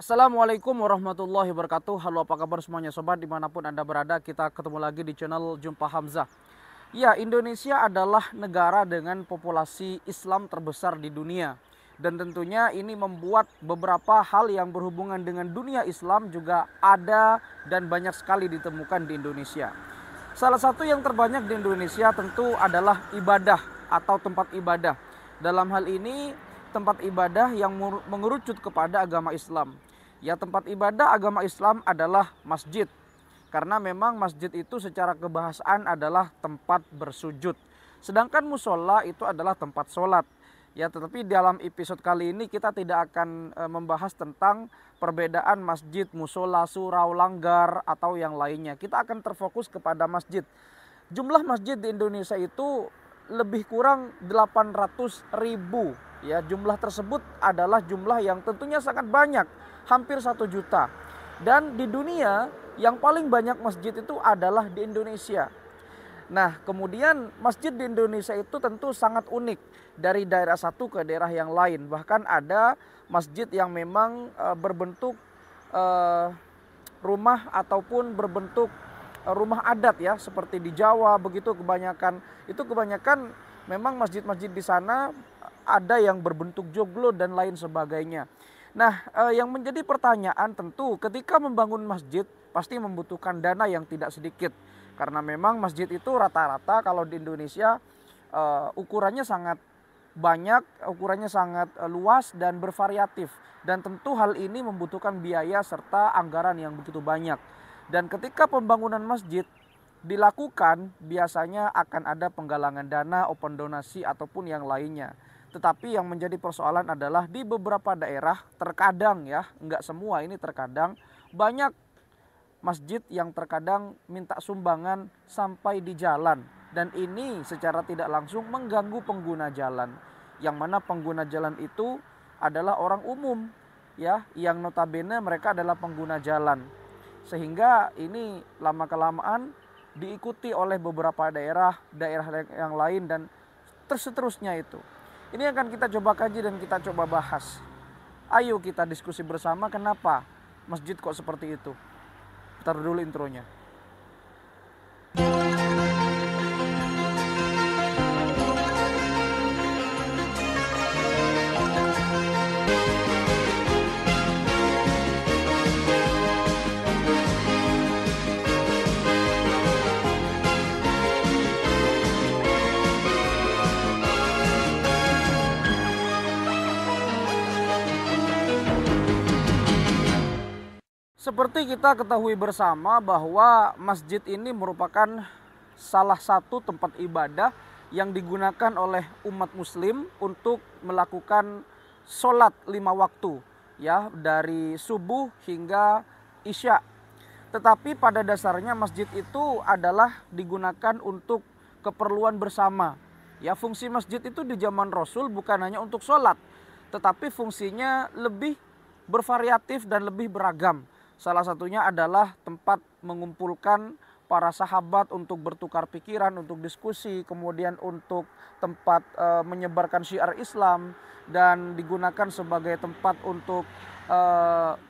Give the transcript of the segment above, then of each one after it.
Assalamualaikum warahmatullahi wabarakatuh. Halo, apa kabar semuanya sobat, dimanapun Anda berada. Kita ketemu lagi di channel Jumpa Hamzah. Ya, Indonesia adalah negara dengan populasi Islam terbesar di dunia. Dan tentunya ini membuat beberapa hal yang berhubungan dengan dunia Islam juga ada dan banyak sekali ditemukan di Indonesia. Salah satu yang terbanyak di Indonesia tentu adalah ibadah atau tempat ibadah. Dalam hal ini tempat ibadah yang mengerucut kepada agama Islam. Ya, tempat ibadah agama Islam adalah masjid. Karena memang masjid itu secara kebahasaan adalah tempat bersujud. Sedangkan musola itu adalah tempat sholat. Ya, tetapi dalam episode kali ini kita tidak akan membahas tentang perbedaan masjid, musola, surau, langgar, atau yang lainnya. Kita akan terfokus kepada masjid. Jumlah masjid di Indonesia itu lebih kurang 800.000. Ya, jumlah tersebut adalah jumlah yang tentunya sangat banyak, hampir 1 juta. Dan di dunia yang paling banyak masjid itu adalah di Indonesia. Nah, kemudian masjid di Indonesia itu tentu sangat unik dari daerah satu ke daerah yang lain. Bahkan ada masjid yang memang berbentuk rumah ataupun berbentuk rumah adat, ya, seperti di Jawa begitu. Kebanyakan memang masjid-masjid di sana ada yang berbentuk joglo dan lain sebagainya. Nah, yang menjadi pertanyaan tentu ketika membangun masjid pasti membutuhkan dana yang tidak sedikit. Karena memang masjid itu rata-rata kalau di Indonesia ukurannya sangat banyak, ukurannya sangat luas dan bervariatif. Dan tentu hal ini membutuhkan biaya serta anggaran yang begitu banyak. Dan ketika pembangunan masjid dilakukan, biasanya akan ada penggalangan dana, open donasi ataupun yang lainnya. Tetapi yang menjadi persoalan adalah di beberapa daerah terkadang, ya, enggak semua, ini terkadang banyak masjid yang terkadang minta sumbangan sampai di jalan. Dan ini secara tidak langsung mengganggu pengguna jalan. Yang mana pengguna jalan itu adalah orang umum, ya, yang notabene mereka adalah pengguna jalan. Sehingga ini lama-kelamaan diikuti oleh beberapa daerah yang lain dan seterusnya itu. Ini akan kita coba kaji dan kita coba bahas. Ayo kita diskusi bersama kenapa masjid kok seperti itu. Putar dulu intronya. Seperti kita ketahui bersama bahwa masjid ini merupakan salah satu tempat ibadah yang digunakan oleh umat muslim untuk melakukan sholat 5 waktu, ya, dari subuh hingga isya. Tetapi pada dasarnya masjid itu adalah digunakan untuk keperluan bersama. Ya, fungsi masjid itu di zaman Rasul bukan hanya untuk sholat, tetapi fungsinya lebih bervariatif dan lebih beragam. Salah satunya adalah tempat mengumpulkan para sahabat untuk bertukar pikiran, untuk diskusi, kemudian untuk tempat menyebarkan syiar Islam, dan digunakan sebagai tempat untuk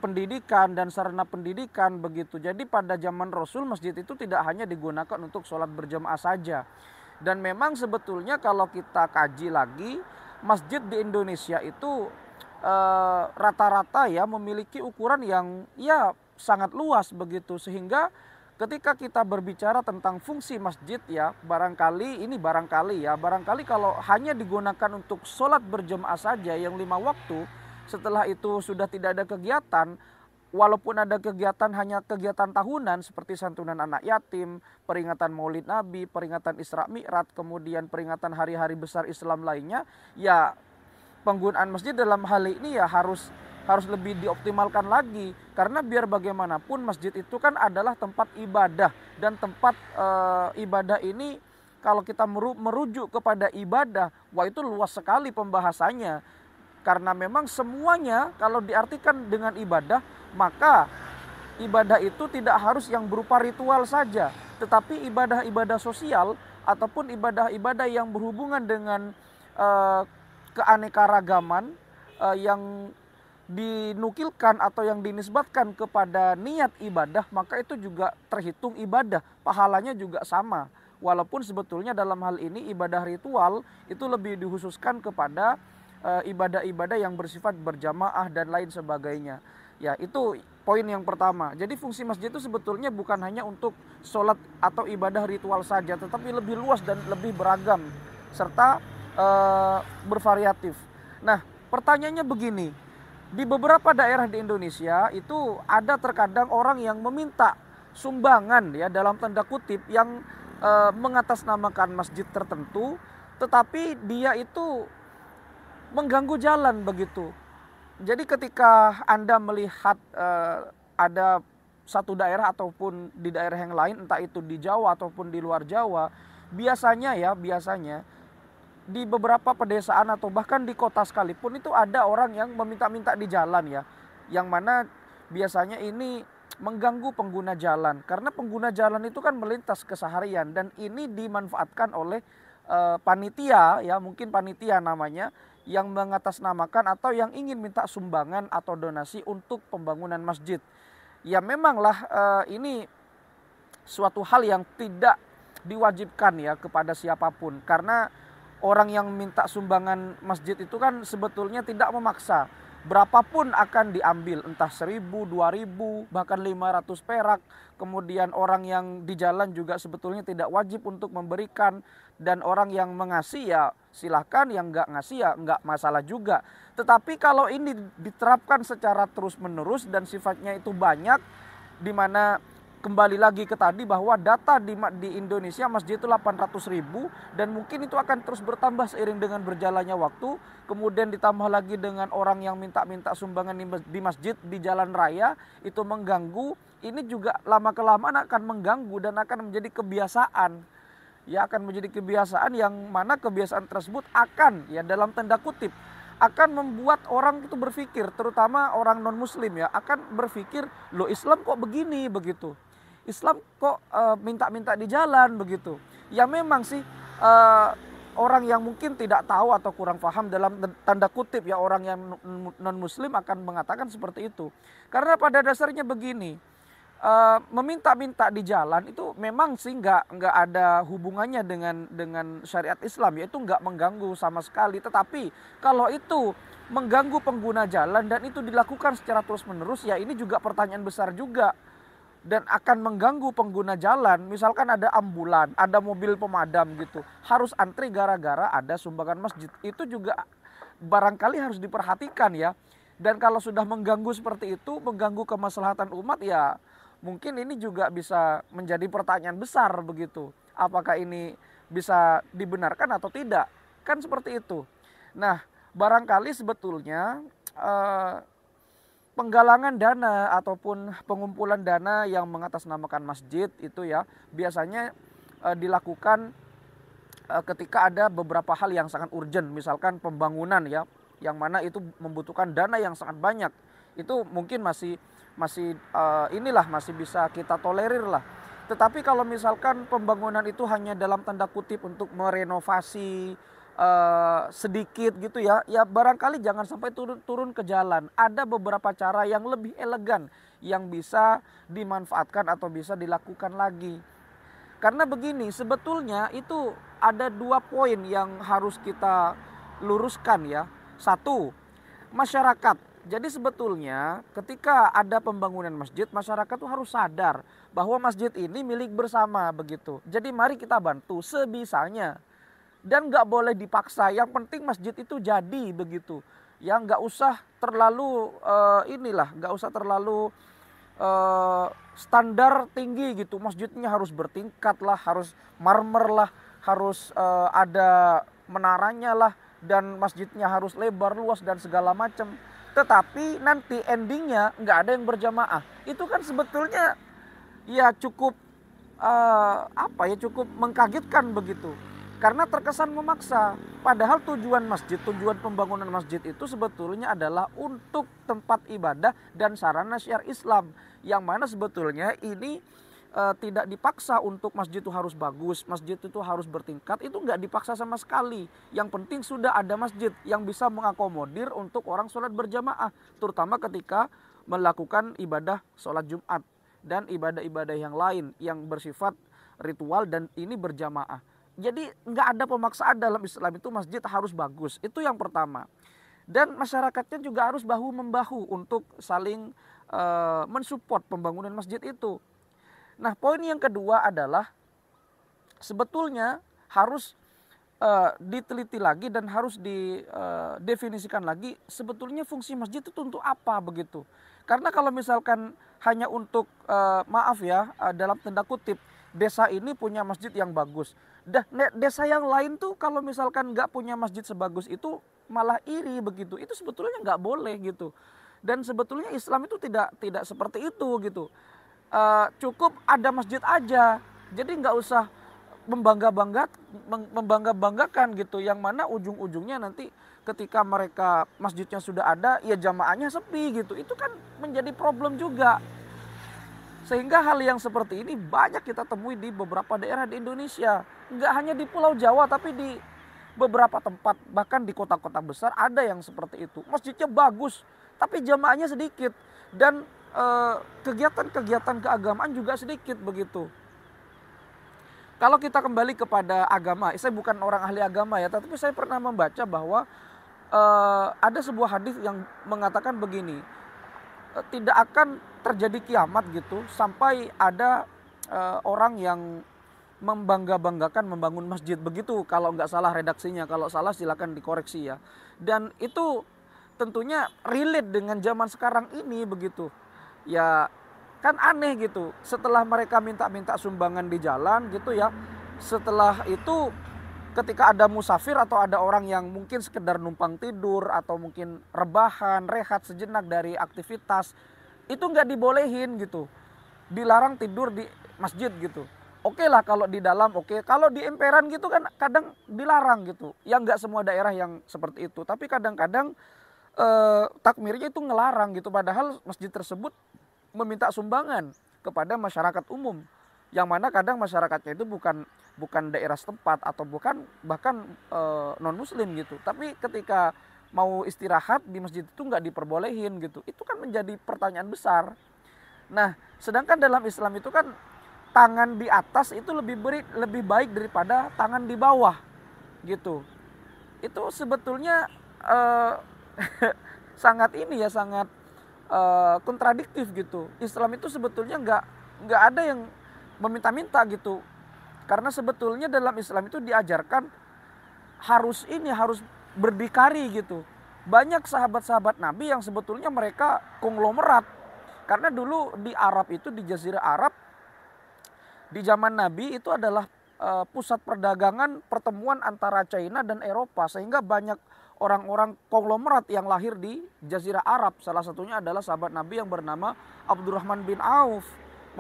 pendidikan dan sarana pendidikan begitu. Jadi pada zaman Rasul masjid itu tidak hanya digunakan untuk sholat berjamaah saja. Dan memang sebetulnya kalau kita kaji lagi, masjid di Indonesia itu rata-rata ya memiliki ukuran yang ya sangat luas begitu, sehingga ketika kita berbicara tentang fungsi masjid, ya barangkali kalau hanya digunakan untuk sholat berjemaah saja yang 5 waktu, setelah itu sudah tidak ada kegiatan. Walaupun ada kegiatan, hanya kegiatan tahunan seperti santunan anak yatim, peringatan Maulid Nabi, peringatan Isra Mi'raj, kemudian peringatan hari-hari besar Islam lainnya, ya penggunaan masjid dalam hal ini ya harus lebih dioptimalkan lagi. Karena biar bagaimanapun masjid itu kan adalah tempat ibadah. Dan tempat ibadah ini kalau kita merujuk kepada ibadah, wah itu luas sekali pembahasannya. Karena memang semuanya kalau diartikan dengan ibadah, maka ibadah itu tidak harus yang berupa ritual saja, tetapi ibadah-ibadah sosial ataupun ibadah-ibadah yang berhubungan dengan keanekaragaman yang dinukilkan atau yang dinisbatkan kepada niat ibadah, maka itu juga terhitung ibadah, pahalanya juga sama. Walaupun sebetulnya dalam hal ini ibadah ritual itu lebih dikhususkan kepada ibadah-ibadah yang bersifat berjamaah dan lain sebagainya. Ya, itu poin yang pertama. Jadi fungsi masjid itu sebetulnya bukan hanya untuk sholat atau ibadah ritual saja, tetapi lebih luas dan lebih beragam serta bervariatif. Nah, pertanyaannya begini, di beberapa daerah di Indonesia itu ada terkadang orang yang meminta sumbangan ya dalam tanda kutip yang mengatasnamakan masjid tertentu, tetapi dia itu mengganggu jalan begitu. Jadi ketika Anda melihat ada satu daerah ataupun di daerah yang lain, entah itu di Jawa ataupun di luar Jawa, biasanya di beberapa pedesaan atau bahkan di kota sekalipun itu ada orang yang meminta-minta di jalan ya, yang mana biasanya ini mengganggu pengguna jalan, karena pengguna jalan itu kan melintas keseharian dan ini dimanfaatkan oleh panitia ya, mungkin panitia namanya, yang mengatasnamakan atau yang ingin minta sumbangan atau donasi untuk pembangunan masjid. Ya memanglah ini suatu hal yang tidak diwajibkan ya kepada siapapun, karena orang yang minta sumbangan masjid itu kan sebetulnya tidak memaksa. Berapapun akan diambil, entah 1.000, 2.000, bahkan 500 perak. Kemudian orang yang di jalan juga sebetulnya tidak wajib untuk memberikan. Dan orang yang mengasih ya silahkan, yang nggak ngasih ya nggak masalah juga. Tetapi kalau ini diterapkan secara terus menerus dan sifatnya itu banyak, di mana kembali lagi ke tadi bahwa data di Indonesia masjid itu 800.000 dan mungkin itu akan terus bertambah seiring dengan berjalannya waktu. Kemudian ditambah lagi dengan orang yang minta-minta sumbangan di masjid, di jalan raya, itu mengganggu. Ini juga lama-kelamaan akan mengganggu dan akan menjadi kebiasaan. Ya akan menjadi kebiasaan yang mana kebiasaan tersebut akan ya dalam tanda kutip akan membuat orang itu berpikir, terutama orang non muslim ya, akan berpikir, loh Islam kok begini begitu. Islam kok minta-minta di jalan begitu. Ya memang sih orang yang mungkin tidak tahu atau kurang paham dalam tanda kutip ya, orang yang non muslim akan mengatakan seperti itu. Karena pada dasarnya begini, meminta-minta di jalan itu memang sih nggak ada hubungannya dengan syariat Islam, yaitu nggak mengganggu sama sekali. Tetapi kalau itu mengganggu pengguna jalan dan itu dilakukan secara terus-menerus, ya ini juga pertanyaan besar juga. Dan akan mengganggu pengguna jalan, misalkan ada ambulan, ada mobil pemadam gitu, harus antri gara-gara ada sumbangan masjid. Itu juga barangkali harus diperhatikan ya. Dan kalau sudah mengganggu seperti itu, mengganggu kemaslahatan umat ya, mungkin ini juga bisa menjadi pertanyaan besar begitu. Apakah ini bisa dibenarkan atau tidak? Kan seperti itu. Nah, barangkali sebetulnya penggalangan dana ataupun pengumpulan dana yang mengatasnamakan masjid itu ya biasanya dilakukan ketika ada beberapa hal yang sangat urgent, misalkan pembangunan ya, yang mana itu membutuhkan dana yang sangat banyak. Itu mungkin masih masih bisa kita tolerir lah. Tetapi kalau misalkan pembangunan itu hanya dalam tanda kutip untuk merenovasi sedikit gitu ya barangkali jangan sampai turun ke jalan. Ada beberapa cara yang lebih elegan yang bisa dimanfaatkan atau bisa dilakukan lagi. Karena begini, sebetulnya itu ada 2 poin yang harus kita luruskan ya. 1, masyarakat. Jadi sebetulnya ketika ada pembangunan masjid, masyarakat tuh harus sadar bahwa masjid ini milik bersama begitu. Jadi mari kita bantu sebisanya. Dan nggak boleh dipaksa, yang penting masjid itu jadi begitu. Ya nggak usah terlalu nggak usah terlalu standar tinggi gitu. Masjidnya harus bertingkat lah, harus marmer lah, harus ada menaranya lah, dan masjidnya harus lebar, luas dan segala macam. Tetapi nanti endingnya nggak ada yang berjamaah. Itu kan sebetulnya ya cukup cukup mengkagetkan begitu. Karena terkesan memaksa. Padahal tujuan pembangunan masjid itu sebetulnya adalah untuk tempat ibadah dan sarana syiar Islam. Yang mana sebetulnya ini tidak dipaksa untuk masjid itu harus bagus, masjid itu harus bertingkat, itu nggak dipaksa sama sekali. Yang penting sudah ada masjid yang bisa mengakomodir untuk orang sholat berjamaah, terutama ketika melakukan ibadah sholat Jumat dan ibadah-ibadah yang lain yang bersifat ritual dan ini berjamaah. Jadi nggak ada pemaksaan dalam Islam itu masjid harus bagus, itu yang pertama. Dan masyarakatnya juga harus bahu-membahu untuk saling mensupport pembangunan masjid itu. Nah, poin yang kedua adalah sebetulnya harus diteliti lagi dan harus didefinisikan lagi sebetulnya fungsi masjid itu untuk apa begitu. Karena kalau misalkan hanya untuk maaf ya, dalam tanda kutip, desa ini punya masjid yang bagus. Desa yang lain tuh kalau misalkan nggak punya masjid sebagus itu malah iri begitu. Itu sebetulnya nggak boleh gitu. Dan sebetulnya Islam itu tidak seperti itu gitu. Cukup ada masjid aja, jadi nggak usah membanggakan gitu, yang mana ujung-ujungnya nanti ketika mereka masjidnya sudah ada ya jamaahnya sepi gitu, itu kan menjadi problem juga. Sehingga hal yang seperti ini banyak kita temui di beberapa daerah di Indonesia, nggak hanya di Pulau Jawa tapi di beberapa tempat, bahkan di kota-kota besar ada yang seperti itu, masjidnya bagus tapi jamaahnya sedikit dan kegiatan-kegiatan keagamaan juga sedikit begitu. Kalau kita kembali kepada agama, saya bukan orang ahli agama ya, tapi saya pernah membaca bahwa ada sebuah hadis yang mengatakan begini, tidak akan terjadi kiamat gitu sampai ada orang yang membangga-banggakan membangun masjid begitu, kalau nggak salah redaksinya, kalau salah silakan dikoreksi ya. Dan itu tentunya relate dengan zaman sekarang ini begitu. Ya kan aneh gitu, setelah mereka minta-minta sumbangan di jalan gitu ya, setelah itu ketika ada musafir atau ada orang yang mungkin sekedar numpang tidur atau mungkin rebahan, rehat sejenak dari aktivitas, itu nggak dibolehin gitu, dilarang tidur di masjid gitu. Oke lah kalau di dalam, oke. Kalau di emperan gitu kan kadang dilarang gitu, ya nggak semua daerah yang seperti itu, tapi kadang-kadang takmirnya itu ngelarang gitu, padahal masjid tersebut meminta sumbangan kepada masyarakat umum, yang mana kadang masyarakatnya itu bukan daerah setempat atau bukan bahkan non muslim gitu, tapi ketika mau istirahat di masjid itu nggak diperbolehin gitu. Itu kan menjadi pertanyaan besar. Nah, sedangkan dalam Islam itu kan tangan di atas itu lebih baik daripada tangan di bawah gitu. Itu sebetulnya sangat kontradiktif gitu. Islam itu sebetulnya nggak ada yang meminta-minta gitu, karena sebetulnya dalam Islam itu diajarkan harus berdikari gitu. Banyak sahabat-sahabat Nabi yang sebetulnya mereka konglomerat, karena dulu di Arab itu, di Jazirah Arab di zaman Nabi itu adalah pusat perdagangan pertemuan antara China dan Eropa, sehingga banyak orang-orang konglomerat yang lahir di Jazirah Arab. Salah satunya adalah sahabat Nabi yang bernama Abdurrahman bin Auf.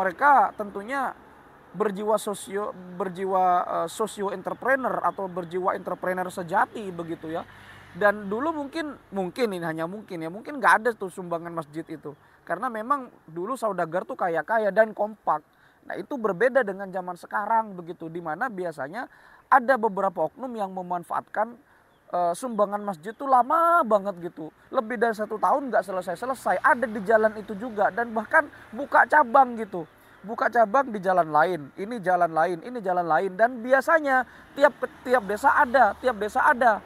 Mereka tentunya berjiwa sosio entrepreneur atau berjiwa entrepreneur sejati begitu ya. Dan dulu mungkin ini hanya mungkin nggak ada tuh sumbangan masjid itu, karena memang dulu saudagar tuh kaya-kaya dan kompak. Nah, itu berbeda dengan zaman sekarang begitu, di mana biasanya ada beberapa oknum yang memanfaatkan sumbangan masjid tuh lama banget gitu, lebih dari 1 tahun nggak selesai, ada di jalan itu juga, dan bahkan buka cabang gitu, buka cabang di jalan lain, ini jalan lain, dan biasanya tiap desa ada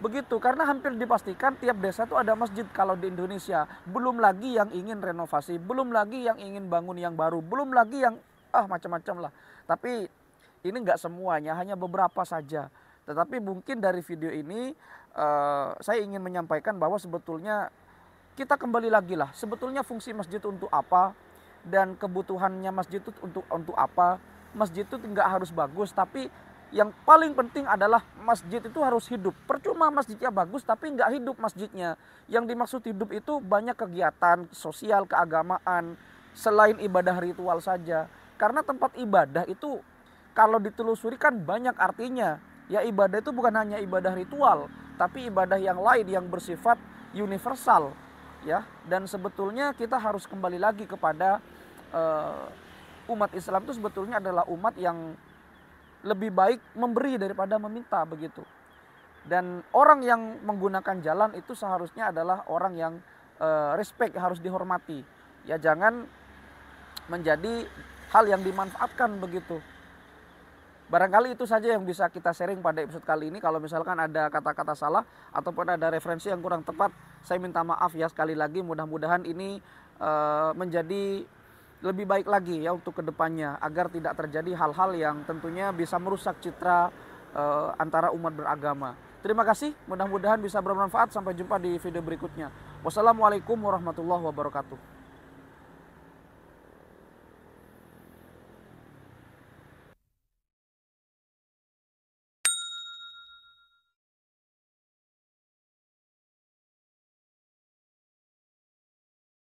begitu, karena hampir dipastikan tiap desa tuh ada masjid kalau di Indonesia. Belum lagi yang ingin renovasi, belum lagi yang ingin bangun yang baru, belum lagi yang macam-macam lah. Tapi ini nggak semuanya, hanya beberapa saja. Tetapi mungkin dari video ini saya ingin menyampaikan bahwa sebetulnya kita kembali lagi lah, sebetulnya fungsi masjid untuk apa dan kebutuhannya masjid itu untuk apa. Masjid itu nggak harus bagus, tapi yang paling penting adalah masjid itu harus hidup. Percuma masjidnya bagus tapi nggak hidup masjidnya. Yang dimaksud hidup itu banyak kegiatan sosial, keagamaan, selain ibadah ritual saja. Karena tempat ibadah itu kalau ditelusuri kan banyak artinya. Ya, ibadah itu bukan hanya ibadah ritual, tapi ibadah yang lain yang bersifat universal ya. Dan sebetulnya kita harus kembali lagi kepada umat Islam itu sebetulnya adalah umat yang lebih baik memberi daripada meminta begitu. Dan orang yang menggunakan jalan itu seharusnya adalah orang yang respect, harus dihormati. Ya jangan menjadi hal yang dimanfaatkan begitu. Barangkali itu saja yang bisa kita sharing pada episode kali ini. Kalau misalkan ada kata-kata salah ataupun ada referensi yang kurang tepat, saya minta maaf ya sekali lagi. Mudah-mudahan ini menjadi lebih baik lagi ya untuk kedepannya, agar tidak terjadi hal-hal yang tentunya bisa merusak citra antara umat beragama. Terima kasih, mudah-mudahan bisa bermanfaat. Sampai jumpa di video berikutnya. Wassalamualaikum warahmatullahi wabarakatuh.